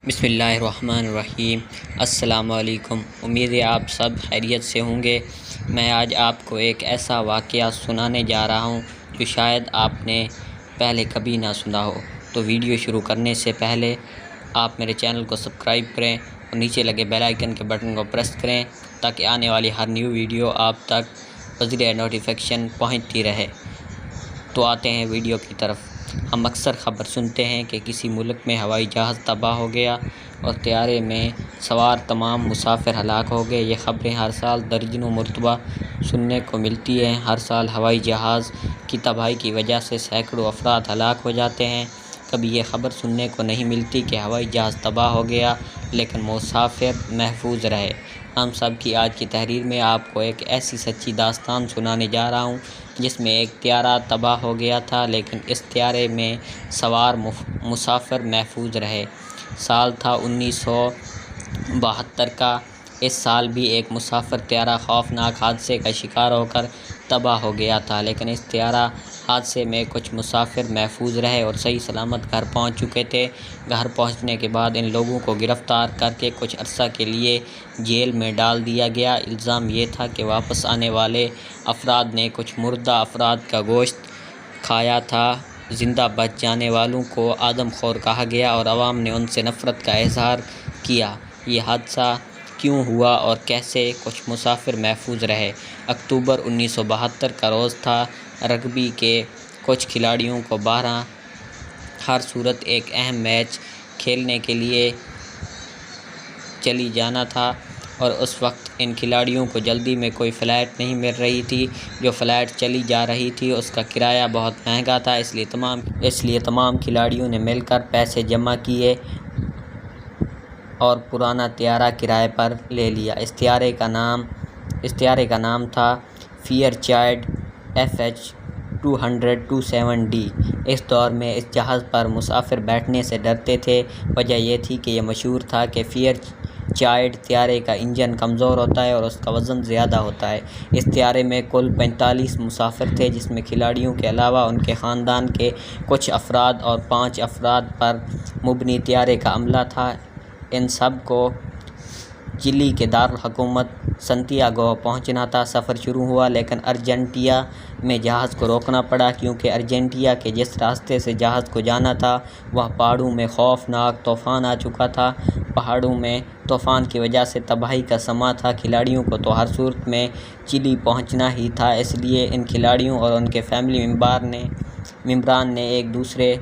بسم اللہ الرحمن الرحیم۔ السلام علیکم۔ امید ہے آپ سب خیریت سے ہوں گے۔ میں آج آپ کو ایک ایسا واقعہ سنانے جا رہا ہوں جو شاید آپ نے پہلے کبھی نہ سنا ہو۔ تو ویڈیو شروع کرنے سے پہلے آپ میرے چینل کو سبسکرائب کریں اور نیچے لگے بیل آئیکن کے بٹن کو پریس کریں تاکہ آنے والی ہر نیو ویڈیو آپ تک بذریعہ نوٹیفیکیشن پہنچتی رہے۔ تو آتے ہیں ویڈیو کی طرف۔ ہم اکثر خبر سنتے ہیں کہ کسی ملک میں ہوائی جہاز تباہ ہو گیا اور طیارے میں سوار تمام مسافر ہلاک ہو گئے۔ یہ خبریں ہر سال درجنوں مرتبہ سننے کو ملتی ہیں۔ ہر سال ہوائی جہاز کی تباہی کی وجہ سے سینکڑوں افراد ہلاک ہو جاتے ہیں۔ کبھی یہ خبر سننے کو نہیں ملتی کہ ہوائی جہاز تباہ ہو گیا لیکن مسافر محفوظ رہے۔ ہم سب کی آج کی تحریر میں آپ کو ایک ایسی سچی داستان سنانے جا رہا ہوں جس میں ایک طیارہ تباہ ہو گیا تھا لیکن اس طیارے میں سوار مسافر محفوظ رہے۔ سال تھا 1972 کا۔ اس سال بھی ایک مسافر طیارہ خوفناک حادثے کا شکار ہو کر تباہ ہو گیا تھا لیکن اس طیارہ حادثے میں کچھ مسافر محفوظ رہے اور صحیح سلامت گھر پہنچ چکے تھے۔ گھر پہنچنے کے بعد ان لوگوں کو گرفتار کر کے کچھ عرصہ کے لیے جیل میں ڈال دیا گیا۔ الزام یہ تھا کہ واپس آنے والے افراد نے کچھ مردہ افراد کا گوشت کھایا تھا۔ زندہ بچ جانے والوں کو آدم خور کہا گیا اور عوام نے ان سے نفرت کا اظہار کیا۔ یہ حادثہ کیوں ہوا اور کیسے کچھ مسافر محفوظ رہے؟ اکتوبر 1972 کا روز تھا۔ رگبی کے کچھ کھلاڑیوں کو ہر صورت ایک اہم میچ کھیلنے کے لیے چلی جانا تھا اور اس وقت ان کھلاڑیوں کو جلدی میں کوئی فلائٹ نہیں مل رہی تھی۔ جو فلائٹ چلی جا رہی تھی اس کا کرایہ بہت مہنگا تھا، اس لیے تمام کھلاڑیوں نے مل کر پیسے جمع کیے اور پرانا طیارہ کرائے پر لے لیا۔ اس طیارے کا نام تھا فیئر چائلڈ FH-200-27D۔ اس دور میں اس جہاز پر مسافر بیٹھنے سے ڈرتے تھے۔ وجہ یہ تھی کہ یہ مشہور تھا کہ فیئر چائلڈ طیارے کا انجن کمزور ہوتا ہے اور اس کا وزن زیادہ ہوتا ہے۔ اس طیارے میں کل 45 مسافر تھے جس میں کھلاڑیوں کے علاوہ ان کے خاندان کے کچھ افراد اور 5 افراد پر مبنی طیارے کا عملہ تھا۔ ان سب کو چلی کے دارالحکومت سنتیاگو پہنچنا تھا۔ سفر شروع ہوا لیکن ارجنٹینا میں جہاز کو روکنا پڑا کیونکہ ارجنٹینا کے جس راستے سے جہاز کو جانا تھا وہ پہاڑوں میں خوفناک طوفان آ چکا تھا۔ پہاڑوں میں طوفان کی وجہ سے تباہی کا سماں تھا۔ کھلاڑیوں کو تو ہر صورت میں چلی پہنچنا ہی تھا، اس لیے ان کھلاڑیوں اور ان کے فیملی ممبران نے ایک دوسرے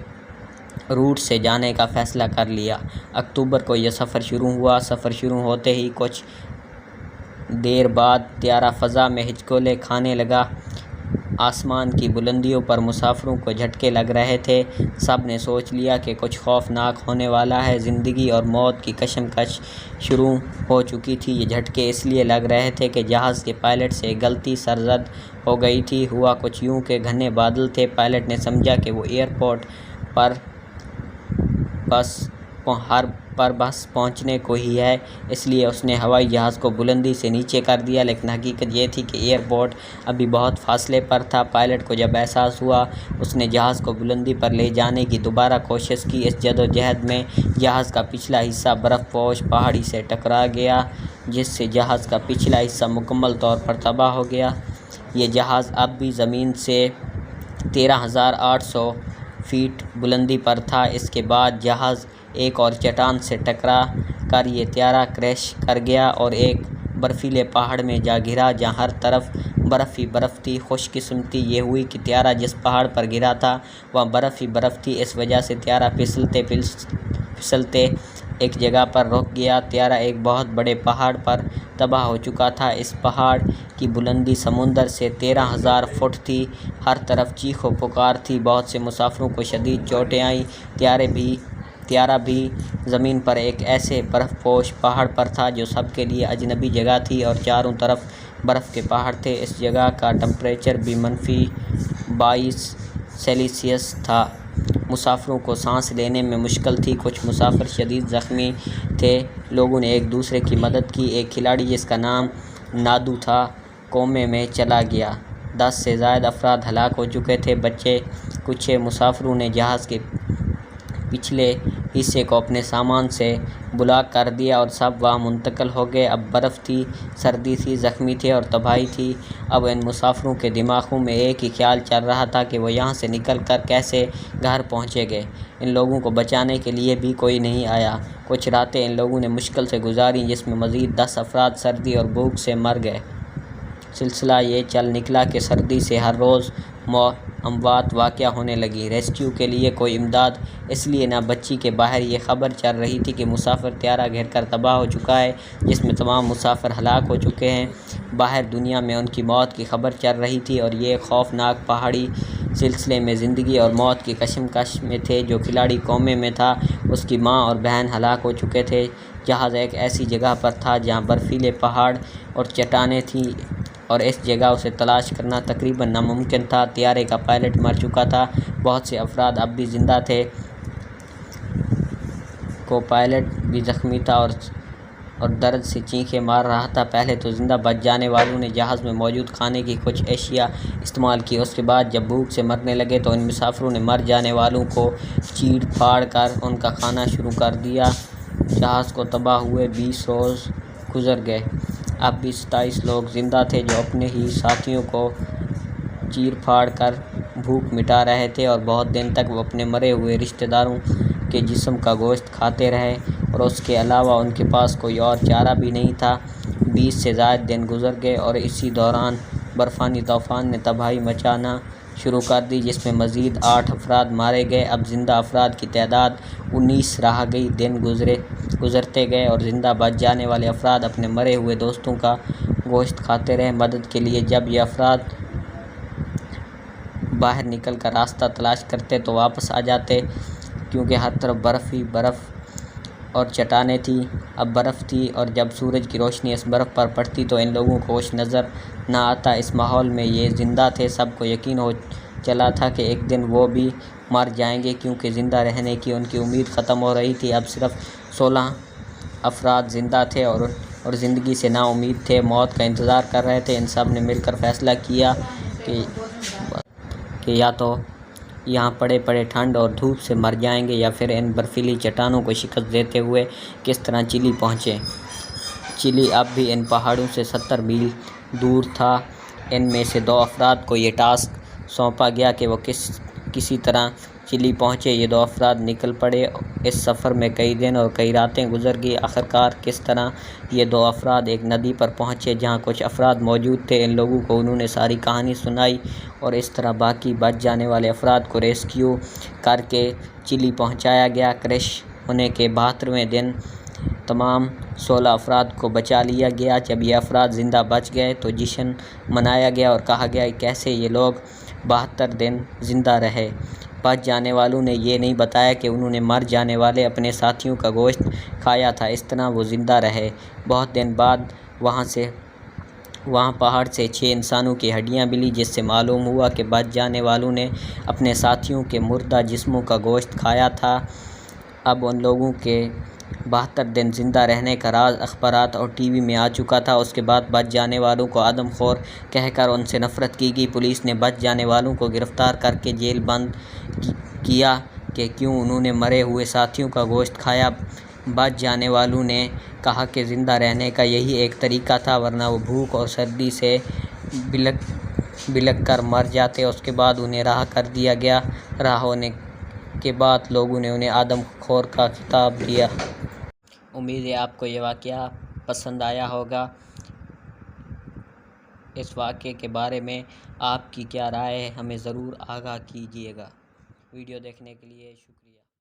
روٹ سے جانے کا فیصلہ کر لیا۔ اکتوبر کو یہ سفر شروع ہوا۔ سفر شروع ہوتے ہی کچھ دیر بعد طیارہ فضا میں ہچکولے کھانے لگا۔ آسمان کی بلندیوں پر مسافروں کو جھٹکے لگ رہے تھے۔ سب نے سوچ لیا کہ کچھ خوفناک ہونے والا ہے۔ زندگی اور موت کی کشمکش شروع ہو چکی تھی۔ یہ جھٹکے اس لیے لگ رہے تھے کہ جہاز کے پائلٹ سے ایک غلطی سرزد ہو گئی تھی۔ ہوا کچھ یوں کہ گھنے بادل تھے۔ پائلٹ نے سمجھا کہ وہ ایئرپورٹ پر بس پہنچنے کو ہی ہے، اس لیے اس نے ہوائی جہاز کو بلندی سے نیچے کر دیا، لیکن حقیقت یہ تھی کہ ایئرپورٹ ابھی بہت فاصلے پر تھا۔ پائلٹ کو جب احساس ہوا اس نے جہاز کو بلندی پر لے جانے کی دوبارہ کوشش کی۔ اس جدوجہد میں جہاز کا پچھلا حصہ برف پوش پہاڑی سے ٹکرا گیا جس سے جہاز کا پچھلا حصہ مکمل طور پر تباہ ہو گیا۔ یہ جہاز اب بھی زمین سے 13,800 فیٹ بلندی پر تھا۔ اس کے بعد جہاز ایک اور چٹان سے ٹکرا کر یہ طیارہ کریش کر گیا اور ایک برفیلے پہاڑ میں جا گرا جہاں ہر طرف برف ہی برف تھی۔ خوش قسمتی یہ ہوئی کہ طیارہ جس پہاڑ پر گرا تھا وہاں برف ہی برف تھی۔ اس وجہ سے طیارہ پھسلتے ایک جگہ پر رک گیا۔ طیارہ ایک بہت بڑے پہاڑ پر تباہ ہو چکا تھا۔ اس پہاڑ کی بلندی سمندر سے 13,000 فٹ تھی۔ ہر طرف چیخ و پکار تھی۔ بہت سے مسافروں کو شدید چوٹیں آئیں۔ طیارہ بھی زمین پر ایک ایسے برف پوش پہاڑ پر تھا جو سب کے لیے اجنبی جگہ تھی اور چاروں طرف برف کے پہاڑ تھے۔ اس جگہ کا ٹمپریچر بھی -22 سیلسیس تھا۔ مسافروں کو سانس لینے میں مشکل تھی۔ کچھ مسافر شدید زخمی تھے۔ لوگوں نے ایک دوسرے کی مدد کی۔ ایک کھلاڑی جس کا نام نادو تھا کومے میں چلا گیا۔ 10 سے زائد افراد ہلاک ہو چکے تھے۔ بچے کچھ مسافروں نے جہاز کے پچھلے حصے کو اپنے سامان سے بلاک کر دیا اور سب وہاں منتقل ہو گئے۔ اب برف تھی، سردی تھی، زخمی تھے اور تباہی تھی۔ اب ان مسافروں کے دماغوں میں ایک ہی خیال چل رہا تھا کہ وہ یہاں سے نکل کر کیسے گھر پہنچیں گے۔ ان لوگوں کو بچانے کے لیے بھی کوئی نہیں آیا۔ کچھ راتیں ان لوگوں نے مشکل سے گزاریں، جس میں مزید 10 افراد سردی اور بھوک سے مر گئے۔ سلسلہ یہ چل نکلا کہ سردی سے ہر روز اموات واقع ہونے لگیں۔ ریسکیو کے لیے کوئی امداد اس لیے نہ بچی کہ باہر یہ خبر چل رہی تھی کہ مسافر طیارہ گھر کر تباہ ہو چکا ہے، جس میں تمام مسافر ہلاک ہو چکے ہیں۔ باہر دنیا میں ان کی موت کی خبر چل رہی تھی اور یہ خوفناک پہاڑی سلسلے میں زندگی اور موت کی کشمکش میں تھے۔ جو کھلاڑی کومے میں تھا، اس کی ماں اور بہن ہلاک ہو چکے تھے۔ جہاز ایک ایسی جگہ پر تھا جہاں برفیلے پہاڑ اور چٹانیں تھیں اور اس جگہ اسے تلاش کرنا تقریباً ناممکن تھا۔ طیارے کا پائلٹ مر چکا تھا، بہت سے افراد اب بھی زندہ تھے۔ کو پائلٹ بھی زخمی تھا اور درد سے چیخیں مار رہا تھا۔ پہلے تو زندہ بچ جانے والوں نے جہاز میں موجود کھانے کی کچھ اشیاء استعمال کی۔ اس کے بعد جب بھوک سے مرنے لگے تو ان مسافروں نے مر جانے والوں کو چیر پھاڑ کر ان کا کھانا شروع کر دیا۔ جہاز کو تباہ ہوئے 20 روز گزر گئے۔ اب بھی 27 لوگ زندہ تھے جو اپنے ہی ساتھیوں کو چیر پھاڑ کر بھوک مٹا رہے تھے، اور بہت دن تک وہ اپنے مرے ہوئے رشتہ داروں کے جسم کا گوشت کھاتے رہے، اور اس کے علاوہ ان کے پاس کوئی اور چارہ بھی نہیں تھا۔ 20 سے زائد دن گزر گئے اور اسی دوران برفانی طوفان نے تباہی مچانا شروع کر دی، جس میں مزید 8 افراد مارے گئے۔ اب زندہ افراد کی تعداد 19 رہ گئی۔ دن گزرتے گئے اور زندہ بچ جانے والے افراد اپنے مرے ہوئے دوستوں کا گوشت کھاتے رہے۔ مدد کے لیے جب یہ افراد باہر نکل کر راستہ تلاش کرتے تو واپس آ جاتے، کیونکہ ہر طرف برف ہی برف اور چٹانیں تھیں۔ اب برف تھی اور جب سورج کی روشنی اس برف پر پڑتی تو ان لوگوں کو کچھ نظر نہ آتا۔ اس ماحول میں یہ زندہ تھے، سب کو یقین ہو چلا تھا کہ ایک دن وہ بھی مر جائیں گے، کیونکہ زندہ رہنے کی ان کی امید ختم ہو رہی تھی۔ اب صرف 16 افراد زندہ تھے اور زندگی سے نا امید تھے، موت کا انتظار کر رہے تھے۔ ان سب نے مل کر فیصلہ کیا کہ یا تو یہاں پڑے پڑے ٹھنڈ اور دھوپ سے مر جائیں گے، یا پھر ان برفیلی چٹانوں کو شکست دیتے ہوئے کس طرح چلی پہنچیں۔ چلی اب بھی ان پہاڑوں سے 70 میل دور تھا۔ ان میں سے 2 افراد کو یہ ٹاسک سونپا گیا کہ وہ کسی طرح چلی پہنچے۔ یہ 2 افراد نکل پڑے۔ اس سفر میں کئی دن اور کئی راتیں گزر گئی۔ آخرکار کس طرح یہ 2 افراد ایک ندی پر پہنچے جہاں کچھ افراد موجود تھے۔ ان لوگوں کو انہوں نے ساری کہانی سنائی اور اس طرح باقی بچ جانے والے افراد کو ریسکیو کر کے چلی پہنچایا گیا۔ کرش ہونے کے 72ویں دن تمام 16 افراد کو بچا لیا گیا۔ جب یہ افراد زندہ بچ گئے تو جشن منایا گیا اور کہا گیا کہ کیسے یہ لوگ 72 دن زندہ رہے۔ بچ جانے والوں نے یہ نہیں بتایا کہ انہوں نے مر جانے والے اپنے ساتھیوں کا گوشت کھایا تھا، اس طرح وہ زندہ رہے۔ بہت دن بعد وہاں پہاڑ سے 6 انسانوں کی ہڈیاں ملی، جس سے معلوم ہوا کہ بچ جانے والوں نے اپنے ساتھیوں کے مردہ جسموں کا گوشت کھایا تھا۔ اب ان لوگوں کے 72 دن زندہ رہنے کا راز اخبارات اور ٹی وی میں آ چکا تھا۔ اس کے بعد بچ جانے والوں کو آدم خور کہہ کر ان سے نفرت کی گئی۔ پولیس نے بچ جانے والوں کو گرفتار کر کے جیل بند کیا کہ کیوں انہوں نے مرے ہوئے ساتھیوں کا گوشت کھایا۔ بچ جانے والوں نے کہا کہ زندہ رہنے کا یہی ایک طریقہ تھا، ورنہ وہ بھوک اور سردی سے بلک کر مر جاتے۔ اس کے بعد انہیں رہا کر دیا گیا۔ رہا ہونے کے بعد لوگوں نے انہیں آدم خور کا خطاب دیا۔ امید ہے آپ کو یہ واقعہ پسند آیا ہوگا۔ اس واقعے کے بارے میں آپ کی کیا رائے ہے، ہمیں ضرور آگاہ کیجیے گا۔ ویڈیو دیکھنے کے لیے شکریہ۔